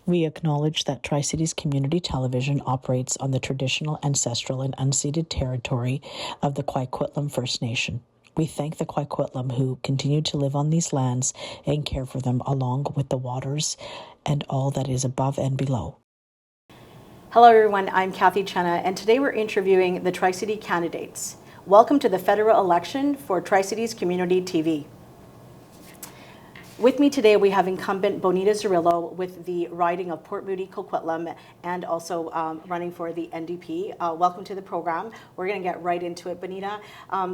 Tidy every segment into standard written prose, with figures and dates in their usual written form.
We acknowledge that Tri-Cities Community Television operates on the traditional, ancestral, and unceded territory of the Coquitlam First Nation. We thank the Coquitlam who continue to live on these lands and care for them along with the waters and all that is above and below. Hello everyone, I'm Cathy Cena, and today we're interviewing the Tri-City candidates. Welcome to the federal election for Tri-Cities Community TV. With me today, we have incumbent Bonita Zarrillo with the riding of Port Moody, Coquitlam, and also running for the NDP. Welcome to the program. We're going to get right into it. Bonita,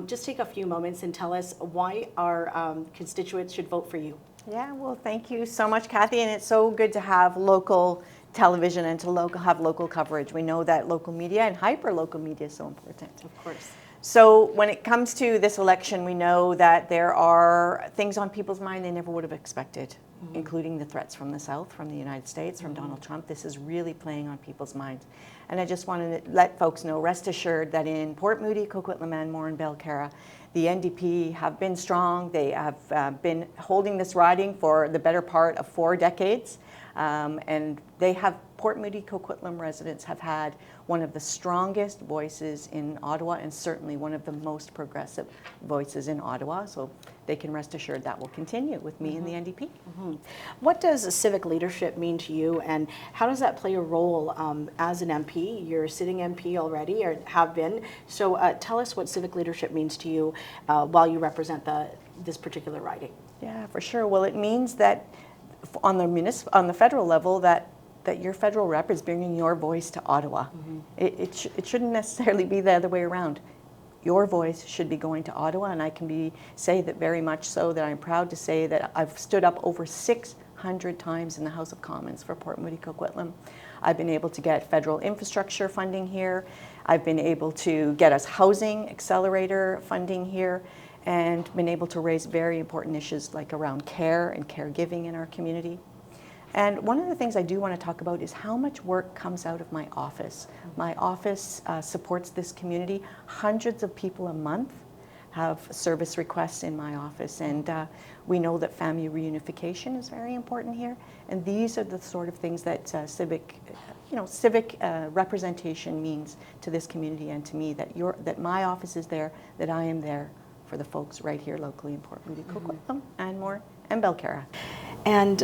just take a few moments and tell us why our constituents should vote for you. Yeah, well, thank you so much, Cathy, and it's so good to have local television and to have local coverage. We know that local media and hyper-local media is so important. Of course. So when it comes to this election, we know that there are things on people's mind they never would have expected, including the threats from the South, from the United States, from Donald Trump. This is really playing on people's minds. And I just wanted to let folks know, rest assured that in Port Moody, Coquitlam, and Belcarra, the NDP have been strong. They have been holding this riding for the better part of 4 decades. And they have, Port Moody, Coquitlam residents have had one of the strongest voices in Ottawa and certainly one of the most progressive voices in Ottawa. So they can rest assured that will continue with me in the NDP. What does civic leadership mean to you, and how does that play a role as an MP? You're a sitting MP already, or have been. So tell us what civic leadership means to you while you represent this particular riding. Yeah, for sure. Well, it means that on the federal level that your federal rep is bringing your voice to Ottawa. It shouldn't necessarily be the other way around. Your voice should be going to Ottawa, and I can say that very much so, that I'm proud to say that I've stood up over 600 times in the House of Commons for Port Moody, Coquitlam. I've been able to get federal infrastructure funding here. I've been able to get us housing accelerator funding here, and been able to raise very important issues like around care and caregiving in our community. And one of the things I do want to talk about is how much work comes out of my office. My office supports this community. Hundreds of people a month have service requests in my office, and we know that family reunification is very important here. And these are the sort of things that civic representation means to this community and to me, that my office is there, that I am there for the folks right here locally in Port Moody, Coquitlam, and Belcarra. And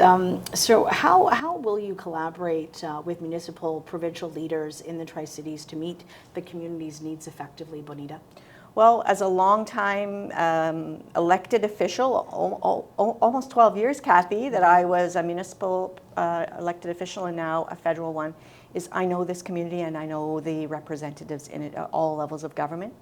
so how will you collaborate with municipal, provincial leaders in the Tri-Cities to meet the community's needs effectively, Bonita? Well, as a long-time elected official, almost 12 years, Cathy, that I was a municipal elected official and now a federal one, I know this community and I know the representatives in it at all levels of government.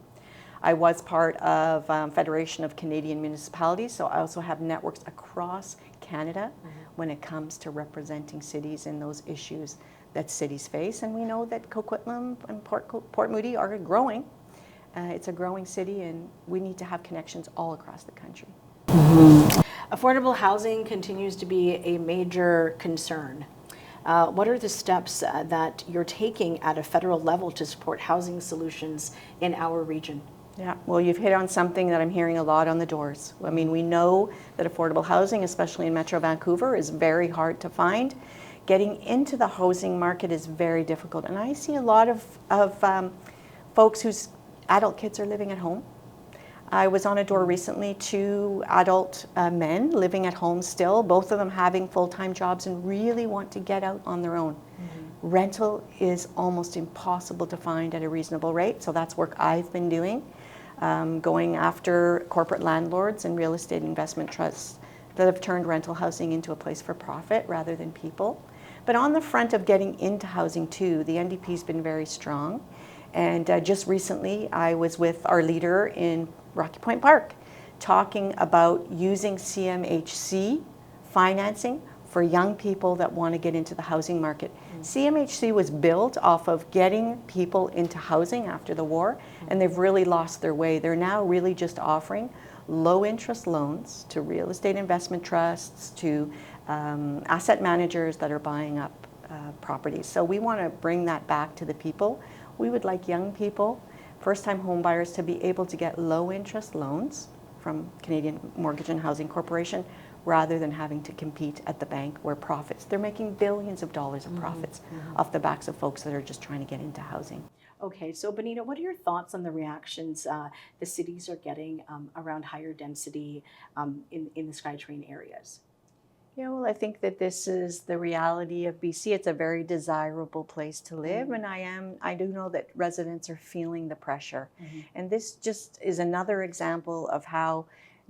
I was part of Federation of Canadian Municipalities, so I also have networks across Canada when it comes to representing cities in those issues that cities face. And we know that Coquitlam and Port Moody are growing. It's a growing city, and we need to have connections all across the country. Affordable housing continues to be a major concern. What are the steps that you're taking at a federal level to support housing solutions in our region? Yeah, well, you've hit on something that I'm hearing a lot on the doors. I mean, we know that affordable housing, especially in Metro Vancouver, is very hard to find. Getting into the housing market is very difficult. And I see a lot of folks whose adult kids are living at home. I was on a door recently, 2 adult men living at home still, both of them having full-time jobs and really want to get out on their own. Rental is almost impossible to find at a reasonable rate, so that's work I've been doing. Going after corporate landlords and real estate investment trusts that have turned rental housing into a place for profit rather than people. But on the front of getting into housing too, the NDP's been very strong. And just recently, I was with our leader in Rocky Point Park talking about using CMHC financing for young people that want to get into the housing market. CMHC was built off of getting people into housing after the war, and they've really lost their way. They're now really just offering low interest loans to real estate investment trusts, to asset managers that are buying up properties. So we want to bring that back to the people. We would like young people first-time home buyers to be able to get low-interest loans from Canadian Mortgage and Housing Corporation rather than having to compete at the bank where profits. They're making billions of dollars of profits off the backs of folks that are just trying to get into housing. Okay, so Bonita, what are your thoughts on the reactions the cities are getting around higher density in the SkyTrain areas? Yeah, well, I think that this is the reality of BC. It's a very desirable place to live, and I do know that residents are feeling the pressure. And this just is another example of how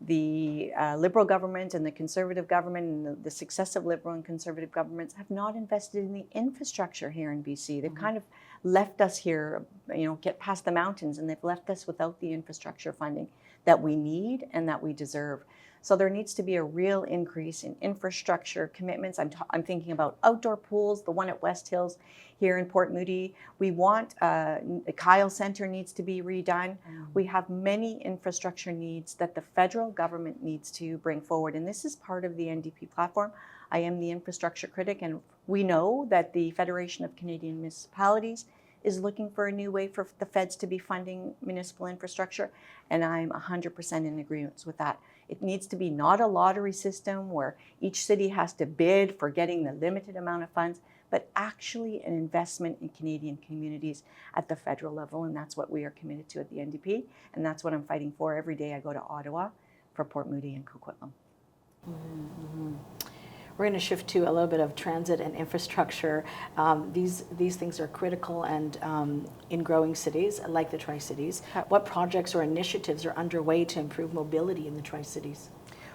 the Liberal government and the Conservative government and the successive Liberal and Conservative governments have not invested in the infrastructure here in BC. They've kind of left us here, get past the mountains, and they've left us without the infrastructure funding that we need and that we deserve. So there needs to be a real increase in infrastructure commitments. I'm thinking about outdoor pools, the one at Westhill here in Port Moody. We want, Kyle Centre needs to be redone. We have many infrastructure needs that the federal government needs to bring forward. And this is part of the NDP platform. I am the infrastructure critic, and we know that the Federation of Canadian Municipalities is looking for a new way for the feds to be funding municipal infrastructure, and I'm 100% in agreement with that. It needs to be not a lottery system where each city has to bid for getting the limited amount of funds, but actually an investment in Canadian communities at the federal level, and that's what we are committed to at the NDP, and that's what I'm fighting for every day I go to Ottawa for Port Moody and Coquitlam. We're going to shift to a little bit of transit and infrastructure. These things are critical and in growing cities like the Tri-Cities. What projects or initiatives are underway to improve mobility in the Tri-Cities?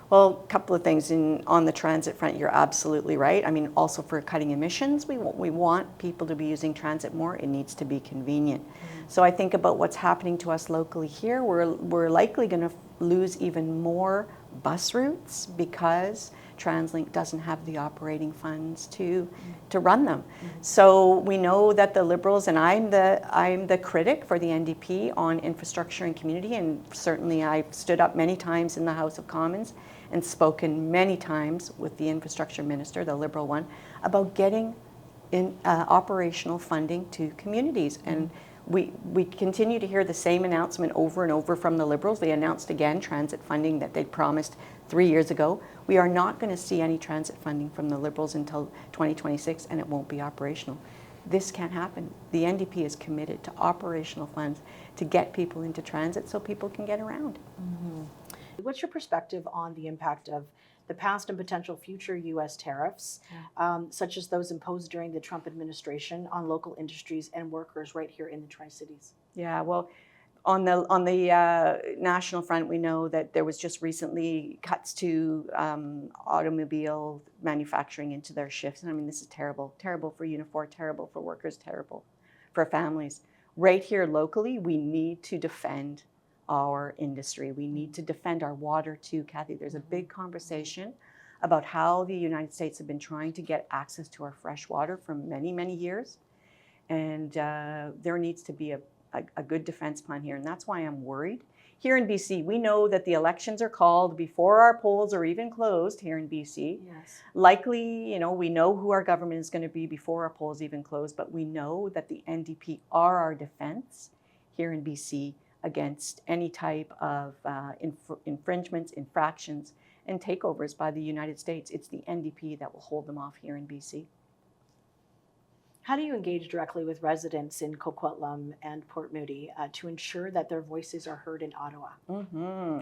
Well, a couple of things. On the transit front, you're absolutely right. I mean, also for cutting emissions, we want people to be using transit more. It needs to be convenient. So I think about what's happening to us locally here. We're likely going to lose even more bus routes because TransLink doesn't have the operating funds to run them. So we know that the Liberals, and I'm the critic for the NDP on infrastructure and community, and certainly I've stood up many times in the House of Commons and spoken many times with the infrastructure minister, the Liberal one, about getting in operational funding to communities. And we continue to hear the same announcement over and over from the Liberals. They announced again transit funding that they promised 3 years ago. We are not going to see any transit funding from the Liberals until 2026, and it won't be operational. This can't happen. The NDP is committed to operational funds to get people into transit so people can get around. What's your perspective on the impact of the past and potential future U.S. tariffs, such as those imposed during the Trump administration on local industries and workers right here in the Tri-Cities? Yeah, well, on the national front, we know that there was just recently cuts to automobile manufacturing into their shifts. And I mean, this is terrible. Terrible for Unifor, terrible for workers, terrible for families. Right here locally, we need to defend our industry. We need to defend our water too, Cathy. There's a big conversation about how the United States have been trying to get access to our fresh water for many, many years. And there needs to be a good defense plan here. And that's why I'm worried. Here in BC, we know that the elections are called before our polls are even closed here in BC. Yes. Likely, we know who our government is going to be before our polls even close, but we know that the NDP are our defense here in BC against any type of infringements, infractions, and takeovers by the United States. It's the NDP that will hold them off here in BC. How do you engage directly with residents in Coquitlam and Port Moody to ensure that their voices are heard in Ottawa?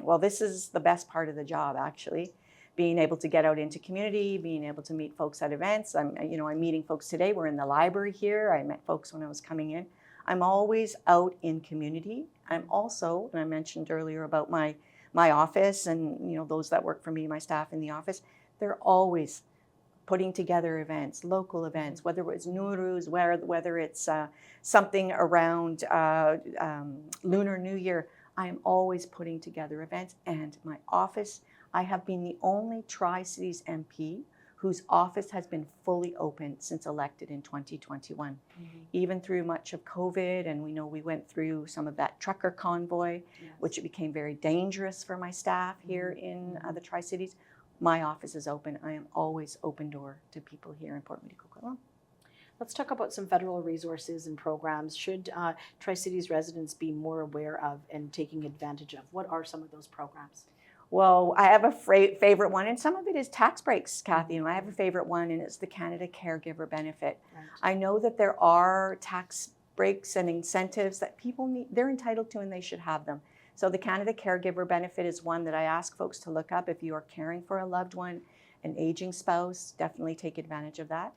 Well, this is the best part of the job, actually. Being able to get out into community, being able to meet folks at events. I'm meeting folks today. We're in the library here. I met folks when I was coming in. I'm always out in community. I'm also, and I mentioned earlier about my office and those that work for me, my staff in the office, they're always putting together events, local events, whether it's Nuruz, whether it's something around Lunar New Year. I am always putting together events, and my office, I have been the only Tri-Cities MP whose office has been fully open since elected in 2021. Even through much of COVID, and we know we went through some of that trucker convoy, which it became very dangerous for my staff here in the Tri-Cities. My office is open. I am always open door to people here in Port Moody, Coquitlam. Let's talk about some federal resources and programs. Should Tri-Cities residents be more aware of and taking advantage of? What are some of those programs? Well, I have a favorite one, and some of it is tax breaks, Cathy, and I have a favorite one, and it's the Canada Caregiver Benefit. Right. I know that there are tax breaks and incentives that people need, they're entitled to, and they should have them. So the Canada Caregiver Benefit is one that I ask folks to look up. If you are caring for a loved one, an aging spouse, definitely take advantage of that.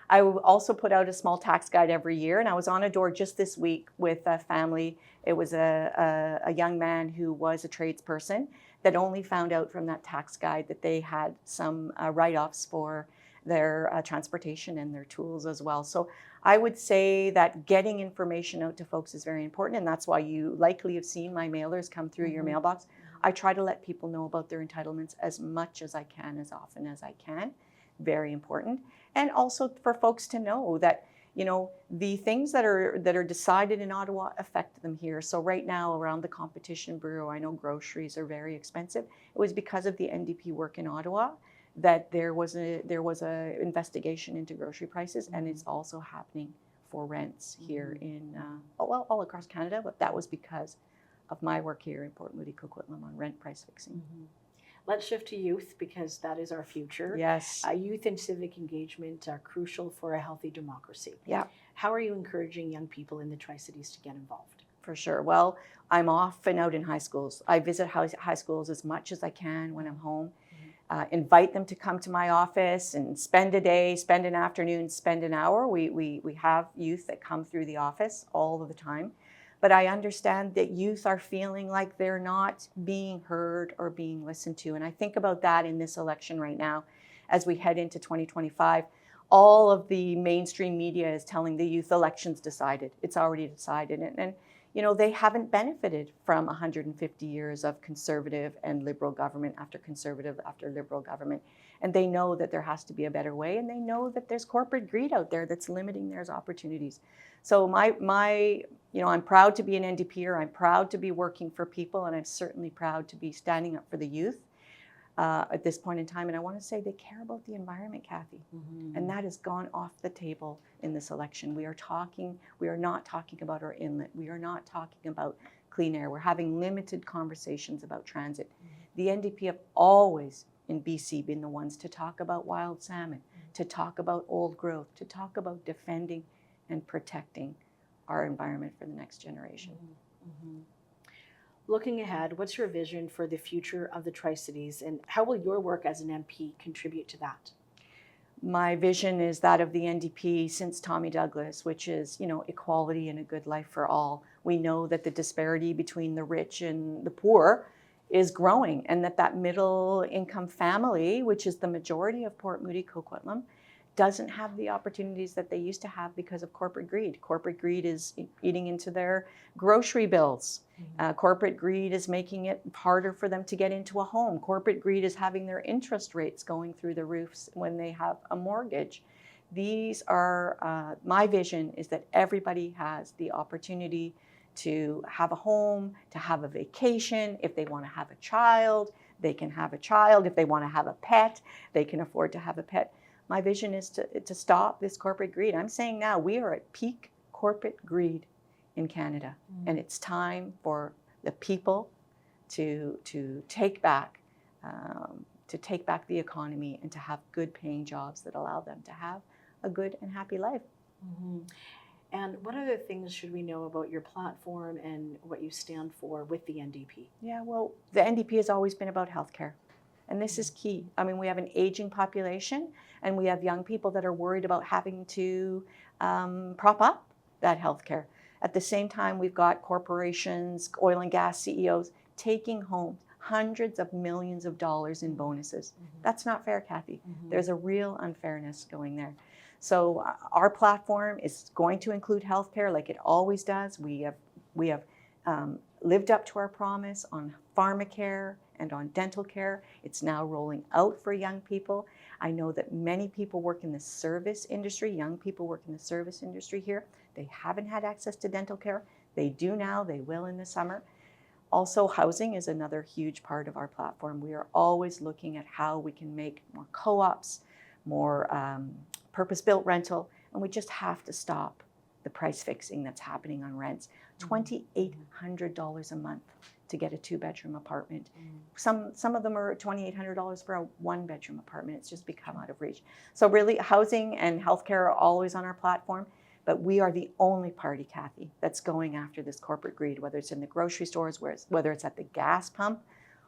I will also put out a small tax guide every year, and I was on a door just this week with a family. It was a young man who was a tradesperson that only found out from that tax guide that they had some write-offs for their transportation and their tools as well. So I would say that getting information out to folks is very important, and that's why you likely have seen my mailers come through your mailbox. I try to let people know about their entitlements as much as I can, as often as I can. Very important. And also for folks to know that, you know, the things that are decided in Ottawa affect them here. So right now around the Competition Bureau, I know groceries are very expensive. It was because of the NDP work in Ottawa that there was a investigation into grocery prices, and it's also happening for rents here in all across Canada. But that was because of my work here in Port Moody, Coquitlam on rent price fixing. Let's shift to youth, because that is our future. Yes. Youth and civic engagement are crucial for a healthy democracy. Yeah. How are you encouraging young people in the Tri-Cities to get involved? For sure. Well, I'm often out in high schools. I visit high schools as much as I can when I'm home. Invite them to come to my office and spend a day, spend an afternoon, spend an hour. We have youth that come through the office all of the time. But I understand that youth are feeling like they're not being heard or being listened to. And I think about that in this election right now as we head into 2025. All of the mainstream media is telling the youth election's decided. It's already decided. And you know, they haven't benefited from 150 years of conservative and liberal government after conservative after liberal government. And they know that there has to be a better way. And they know that there's corporate greed out there that's limiting their opportunities. So you know, I'm proud to be an NDPer. I'm proud to be working for people, and I'm certainly proud to be standing up for the youth at this point in time. And I want to say they care about the environment, Cathy, and that has gone off the table in this election. We are not talking about our inlet. We are not talking about clean air. We're having limited conversations about transit. The NDP have always in BC been the ones to talk about wild salmon, to talk about old growth, to talk about defending and protecting our environment for the next generation. Looking ahead, what's your vision for the future of the Tri-Cities, and how will your work as an MP contribute to that? My vision is that of the NDP since Tommy Douglas, which is, you know, equality and a good life for all. We know that the disparity between the rich and the poor is growing, and that middle income family, which is the majority of Port Moody, Coquitlam, doesn't have the opportunities that they used to have because of corporate greed. Corporate greed is eating into their grocery bills. Corporate greed is making it harder for them to get into a home. Corporate greed is having their interest rates going through the roofs when they have a mortgage. These are, my vision is that everybody has the opportunity to have a home, to have a vacation. If they want to have a child, they can have a child. If they want to have a pet, they can afford to have a pet. My vision is to stop this corporate greed. I'm saying now we are at peak corporate greed in Canada, and it's time for the people to take back the economy and to have good paying jobs that allow them to have a good and happy life. And what other things should we know about your platform and what you stand for with the NDP? Yeah, well, the NDP has always been about healthcare. And this is key. I mean, we have an aging population, and we have young people that are worried about having to prop up that healthcare. At the same time, we've got corporations, oil and gas CEOs taking home hundreds of millions of dollars in bonuses. That's not fair, Cathy. There's a real unfairness going there. So our platform is going to include healthcare like it always does. We have lived up to our promise on pharmacare and on dental care. It's now rolling out for young people. I know that many people work in the service industry, young people work in the service industry here. They haven't had access to dental care. They do now, they will in the summer. Also, housing is another huge part of our platform. We are always looking at how we can make more co-ops, more purpose-built rental, And we just have to stop the price fixing that's happening on rents. $2,800 a month to get a 2-bedroom apartment. Some of them are $2,800 for a 1-bedroom apartment. It's just become out of reach. So really, housing and healthcare are always on our platform, but we are the only party, Cathy, that's going after this corporate greed, whether it's in the grocery stores, whether it's at the gas pump.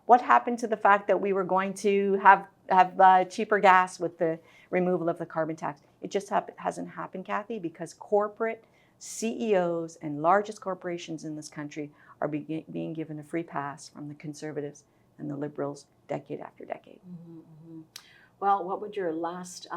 What happened to the fact that we were going to have cheaper gas with the removal of the carbon tax? It just hasn't happened, Cathy, because corporate CEOs and largest corporations in this country are being given a free pass from the Conservatives and the Liberals decade after decade. Well, what would your last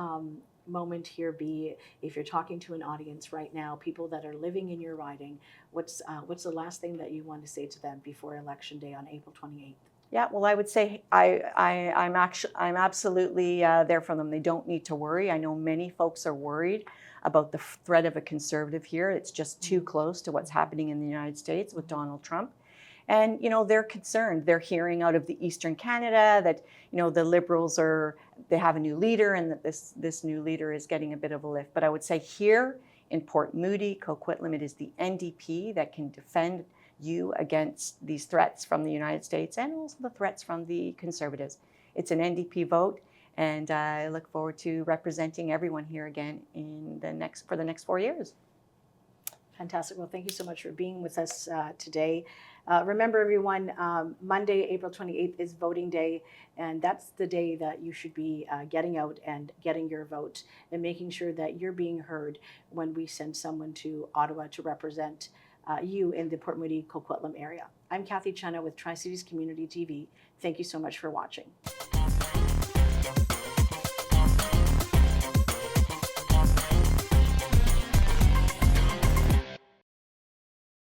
moment here be if you're talking to an audience right now, people that are living in your riding? What's the last thing that you want to say to them before Election Day on April 28th? Yeah, well, I would say I'm absolutely there for them. They don't need to worry. I know many folks are worried about the threat of a Conservative here. It's just too close to what's happening in the United States with Donald Trump. And, they're concerned. They're hearing out of the Eastern Canada that, the Liberals they have a new leader and that this new leader is getting a bit of a lift. But I would say here in Port Moody, Coquitlam, it is the NDP that can defend you against these threats from the United States and also the threats from the Conservatives. It's an NDP vote, and I look forward to representing everyone here again for the next 4 years. Fantastic. Well, thank you so much for being with us today. Remember, everyone, Monday, April 28th is voting day, and that's the day that you should be getting out and getting your vote and making sure that you're being heard when we send someone to Ottawa to represent you in the Port Moody Coquitlam area. I'm Cathy Cena with Tri-Cities Community TV. Thank you so much for watching.